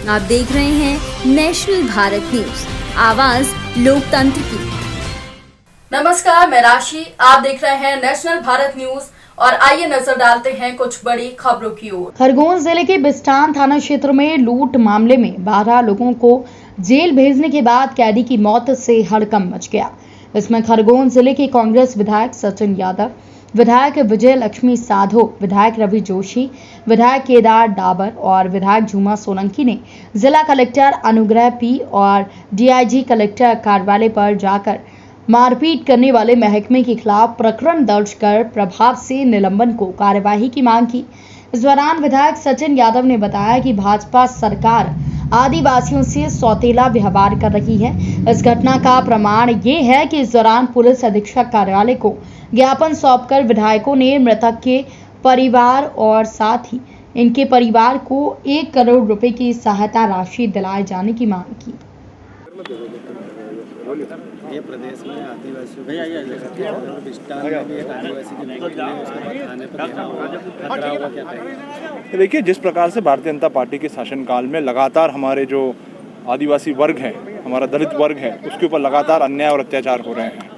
आप देख रहे हैं नेशनल भारत न्यूज, आवाज लोकतंत्र की। नमस्कार, मैं राशि। आप देख रहे हैं नेशनल भारत न्यूज और आइए नजर डालते हैं कुछ बड़ी खबरों की ओर। खरगोन जिले के बिस्टान थाना क्षेत्र में लूट मामले में 12 लोगों को जेल भेजने के बाद कैदी की मौत से हड़कंप मच गया। इसमें खरगोन जिले के कांग्रेस विधायक सचिन यादव, विधायक विजय लक्ष्मी साधो, विधायक रवि जोशी, विधायक केदार डाबर और विधायक झूमा सोलंकी ने जिला कलेक्टर अनुग्रह पी और डीआईजी कलेक्टर कार्यालय पर जाकर मारपीट करने वाले महकमे के खिलाफ प्रकरण दर्ज कर प्रभाव से निलंबन को कार्यवाही की मांग की। इस दौरान विधायक सचिन यादव ने बताया कि भाजपा सरकार आदिवासियों से सौतेला व्यवहार कर रही है। इस घटना का प्रमाण ये है कि इस दौरान पुलिस अधीक्षक कार्यालय को ज्ञापन सौंपकर विधायकों ने मृतक के परिवार और साथ ही इनके परिवार को 1 करोड़ रुपए की सहायता राशि दिलाए जाने की मांग की। ये प्रदेश में आदिवासियों और बिस्टान में भी एक आदिवासी की मौत हुई है, उसके बाद थाने पर घेराव हुआ, खतरा हुआ, क्या कहेंगे? देखिए, जिस प्रकार से भारतीय जनता पार्टी के शासनकाल में लगातार हमारे जो आदिवासी वर्ग है, हमारा दलित वर्ग है, उसके ऊपर लगातार अन्याय और अत्याचार हो रहे हैं।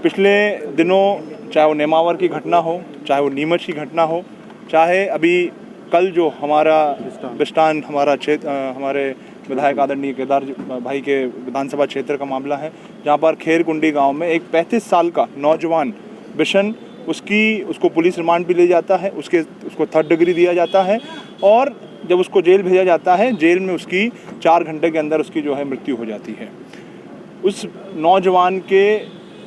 पिछले दिनों चाहे वो नेमावर की घटना हो, चाहे वो नीमच की घटना हो, चाहे अभी कल जो हमारा बिस्टान हमारा क्षेत्र हमारे विधायक आदरणीय केदार भाई के विधानसभा क्षेत्र का मामला है, जहां पर खेरकुंडी गांव में एक 35 साल का नौजवान बिशन उसको पुलिस रिमांड भी ले जाता है, उसको 3rd डिग्री दिया जाता है और जब उसको जेल भेजा जाता है, जेल में उसकी 4 घंटे के अंदर उसकी जो है मृत्यु हो जाती है। उस नौजवान के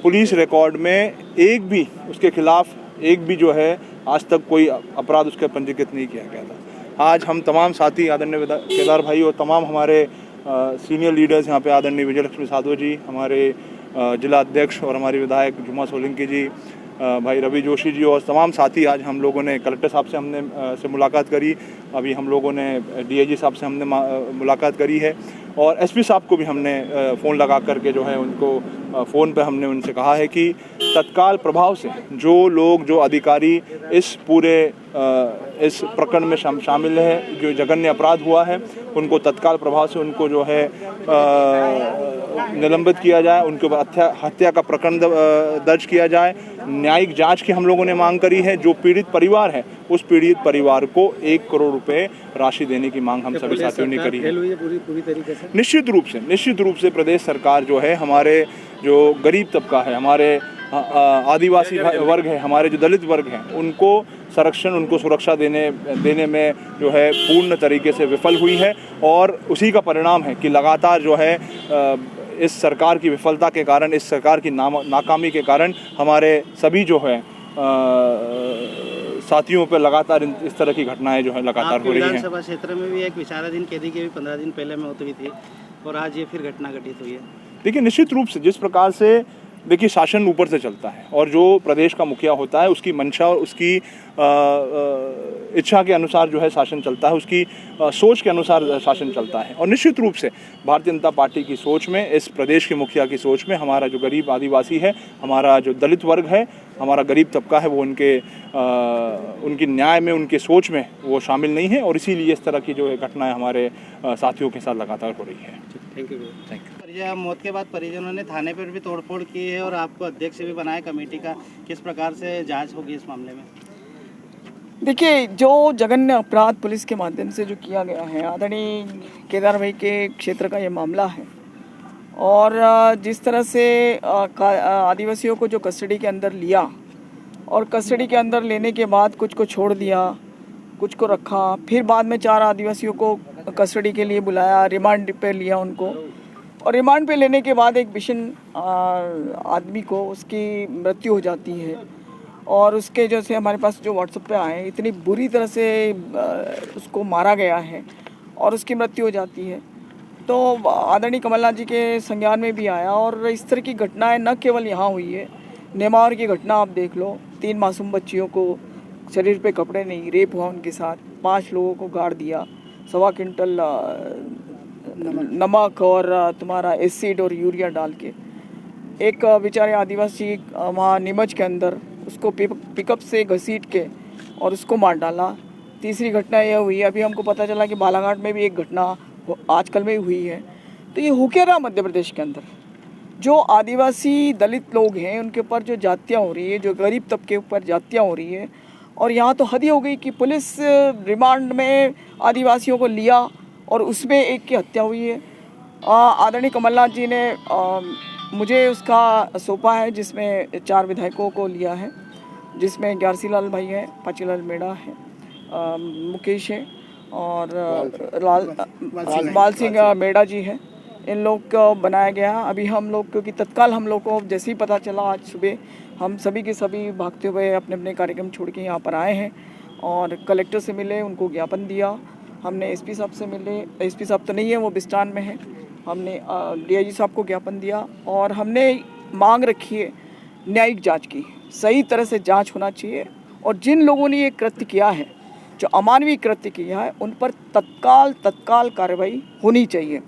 पुलिस रिकॉर्ड में एक भी उसके खिलाफ एक भी जो है आज तक कोई अपराध उसके पंजीकृत नहीं किया गया था। आज हम तमाम साथी आदरणीय केदार भाई और तमाम हमारे सीनियर लीडर्स यहाँ पे आदरणीय विजय लक्ष्मी साधो जी, हमारे जिला अध्यक्ष और हमारी विधायक झूमा सोलंकी जी, भाई रवि जोशी जी और तमाम साथी, आज हम लोगों ने कलेक्टर साहब से हमने मुलाकात करी, अभी हम लोगों ने डीआईजी साहब से हमने मुलाकात करी है और एसपी साहब को भी हमने फ़ोन लगा करके जो है उनको फ़ोन पे हमने उनसे कहा है कि तत्काल प्रभाव से जो लोग जो अधिकारी इस पूरे इस प्रकरण में शामिल है, जो जघन्य अपराध हुआ है, उनको तत्काल प्रभाव से उनको जो है निलंबित किया जाए, उनके ऊपर हत्या का प्रकरण दर्ज किया जाए। न्यायिक जांच की हम लोगों ने मांग करी है। जो पीड़ित परिवार है, उस पीड़ित परिवार को 1 करोड़ रुपए राशि देने की मांग हम सभी साथियों ने करी है। पूरी तरीके से निश्चित रूप से प्रदेश सरकार जो है, हमारे जो गरीब तबका है, हमारे आदिवासी वर्ग है, हमारे जो दलित वर्ग हैं, उनको संरक्षण, उनको सुरक्षा देने में जो है पूर्ण तरीके से विफल हुई है और उसी का परिणाम है कि लगातार जो है इस सरकार की विफलता के कारण, इस सरकार की नाकामी के कारण हमारे सभी जो है साथियों पर लगातार इस तरह की घटनाएं जो है लगातार हो रही हैं। विधानसभा क्षेत्र में भी एक विचाराधीन कैदी की भी 15 दिन पहले मौत हुई थी और आज ये फिर घटना घटित हुई है। देखिए, निश्चित रूप से जिस प्रकार से देखिए शासन ऊपर से चलता है और जो प्रदेश का मुखिया होता है उसकी मंशा और उसकी इच्छा के अनुसार जो है शासन चलता है, उसकी सोच के अनुसार शासन चलता है। और निश्चित रूप से भारतीय जनता पार्टी की सोच में, इस प्रदेश के मुखिया की सोच में, हमारा जो गरीब आदिवासी है, हमारा जो दलित वर्ग है, हमारा गरीब तबका है, वो उनकी न्याय में, उनके सोच में वो शामिल नहीं है और इसीलिए इस तरह की जो है घटनाएं हमारे साथियों के साथ लगातार हो रही है। Thank you. मौत के बाद परिजनों ने थाने पर भी तोड़फोड़ की है और आपको अध्यक्ष भी बनाया कमेटी का, किस प्रकार से जांच होगी इस मामले में? देखिए, जो जघन्य अपराध पुलिस के माध्यम से जो किया गया है, आदरणीय केदार भाई के क्षेत्र का ये मामला है और जिस तरह से आदिवासियों को जो कस्टडी के अंदर लिया और कस्टडी के अंदर लेने के बाद कुछ को छोड़ दिया, कुछ को रखा, फिर बाद में 4 आदिवासियों को कस्टडी के लिए बुलाया, रिमांड पे लिया उनको और रिमांड पे लेने के बाद एक विषम आदमी को उसकी मृत्यु हो जाती है और उसके जैसे हमारे पास जो व्हाट्सएप पे आए, इतनी बुरी तरह से उसको मारा गया है और उसकी मृत्यु हो जाती है। तो आदरणीय कमलनाथ जी के संज्ञान में भी आया और इस तरह की घटनाएं न केवल यहाँ हुई है, नेमावर की घटना आप देख लो, 3 मासूम बच्चियों को शरीर पे कपड़े नहीं, रेप हुआ उनके साथ, 5 लोगों को गाड़ दिया, 1.25 क्विंटल नमक और तुम्हारा एसिड और यूरिया डाल के एक बेचारे आदिवासी वहाँ नीमच के अंदर उसको पिकअप से घसीट के और उसको मार डाला। तीसरी घटना यह हुई, अभी हमको पता चला कि बालाघाट में भी एक घटना आजकल में हुई है। तो ये हो क्या रहा मध्य प्रदेश के अंदर, जो आदिवासी दलित लोग हैं उनके ऊपर जो जातियाँ हो रही है, जो गरीब तबके के ऊपर जातियाँ हो रही है। और यहाँ तो हद ही हो गई कि पुलिस रिमांड में आदिवासियों को लिया और उसमें एक की हत्या हुई है। आदरणीय कमलनाथ जी ने मुझे उसका सौंपा है, जिसमें 4 विधायकों को लिया है, जिसमें ग्यारसी लाल भाई है, पाचीलाल मेड़ा है, मुकेश है और बाल सिंह मेड़ा जी है। इन लोग को बनाया गया। अभी हम लोग, क्योंकि तत्काल हम लोग को जैसे ही पता चला आज सुबह, हम सभी के सभी भागते हुए अपने अपने कार्यक्रम छोड़ के यहाँ पर आए हैं और कलेक्टर से मिले, उनको ज्ञापन दिया। हमने एसपी साहब से मिले, एसपी साहब तो नहीं है, वो बिस्टान में है। हमने डीआईजी साहब को ज्ञापन दिया और हमने मांग रखी है न्यायिक जांच की। सही तरह से जांच होना चाहिए और जिन लोगों ने ये कृत्य किया है, जो अमानवीय कृत्य किया है, उन पर तत्काल कार्रवाई होनी चाहिए।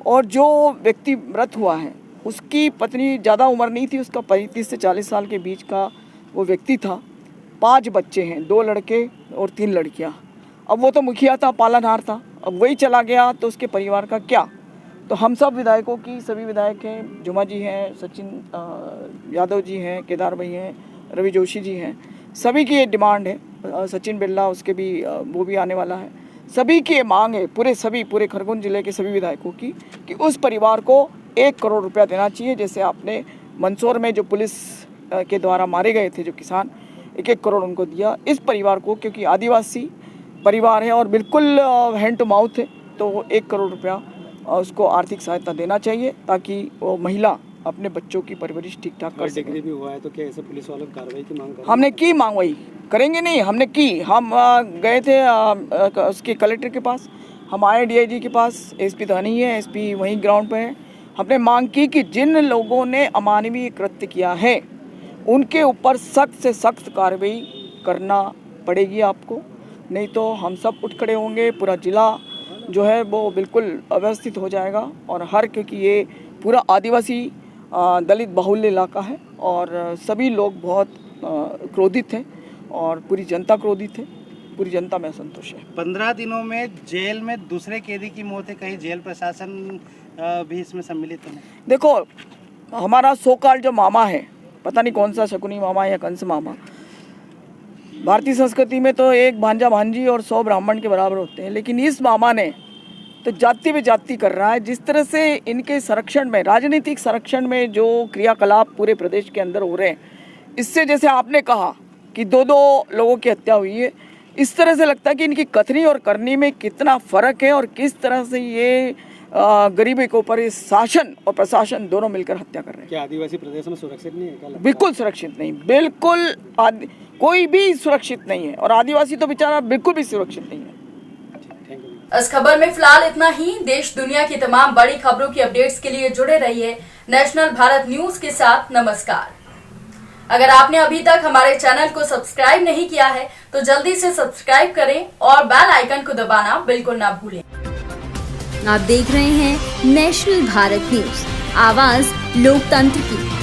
और जो व्यक्ति मृत हुआ है उसकी पत्नी ज़्यादा उम्र नहीं थी, उसका 35 से 40 साल के बीच का वो व्यक्ति था। 5 बच्चे हैं, 2 लड़के और 3 लड़कियां। अब वो तो मुखिया था, पालनहार था, अब वही चला गया तो उसके परिवार का क्या। तो हम सब विधायकों की, सभी विधायक हैं, जुमा जी हैं, सचिन यादव जी हैं, केदार भाई हैं, रवि जोशी जी हैं, सभी की ये डिमांड है। सचिन बिरला उसके भी वो भी आने वाला है। सभी की ये मांग है, पूरे खरगोन जिले के सभी विधायकों की, कि उस परिवार को 1 करोड़ रुपया देना चाहिए। जैसे आपने मंदसौर में जो पुलिस के द्वारा मारे गए थे जो किसान, 1-1 करोड़ उनको दिया। इस परिवार को, क्योंकि आदिवासी परिवार है और बिल्कुल हैंड टू माउथ है, तो 1 करोड़ रुपया उसको आर्थिक सहायता देना चाहिए, ताकि वो महिला अपने बच्चों की परवरिश ठीक ठाक कर सके। भी हुआ है तो क्या ऐसे पुलिस वालों की कार्रवाई की मांग करें? हमने की मांग, वही करेंगे नहीं, हमने की। हम गए थे उसके कलेक्टर के पास, हम आए डीआईजी के पास, एसपी तो नहीं है, एसपी वहीं ग्राउंड पे है। हमने मांग की कि जिन लोगों ने अमानवीय कृत्य किया है उनके ऊपर सख्त से सख्त कार्रवाई करना पड़ेगी आपको, नहीं तो हम सब उठ खड़े होंगे। पूरा जिला जो है वो बिल्कुल अव्यवस्थित हो जाएगा। और क्योंकि ये पूरा आदिवासी दलित बाहुल्य इलाका है और सभी लोग बहुत क्रोधित हैं और पूरी जनता क्रोधित है, पूरी जनता में असंतोष है। 15 दिनों में जेल में दूसरे कैदी की मौत है, कहीं जेल प्रशासन भी इसमें सम्मिलित है? देखो, हमारा सोकाल जो मामा है, पता नहीं कौन सा शकुनी मामा या कंस मामा, भारतीय संस्कृति में तो एक भांजा भांजी और 100 ब्राह्मण के बराबर होते हैं, लेकिन इस मामा ने तो जाति पे जाति कर रहा है। जिस तरह से इनके संरक्षण में, राजनीतिक संरक्षण में जो क्रियाकलाप पूरे प्रदेश के अंदर हो रहे हैं, इससे जैसे आपने कहा कि 2-2 लोगों की हत्या हुई है, इस तरह से लगता है कि इनकी कथनी और करनी में कितना फ़र्क है और किस तरह से ये गरीबी के ऊपर ये शासन और प्रशासन दोनों मिलकर हत्या कर रहे हैं। क्या आदिवासी प्रदेश में सुरक्षित नहीं है? क्या लगता है? बिल्कुल सुरक्षित नहीं, बिल्कुल कोई भी सुरक्षित नहीं है और आदिवासी तो बेचारा बिल्कुल भी सुरक्षित नहीं है। इस खबर में फिलहाल इतना ही। देश दुनिया की तमाम बड़ी खबरों की अपडेट्स के लिए जुड़े रहिए नेशनल भारत न्यूज के साथ। नमस्कार। अगर आपने अभी तक हमारे चैनल को सब्सक्राइब नहीं किया है तो जल्दी से सब्सक्राइब करें और बेल आइकन को दबाना बिल्कुल ना भूलें। आप देख रहे हैं नेशनल भारत न्यूज, आवाज लोकतंत्र की।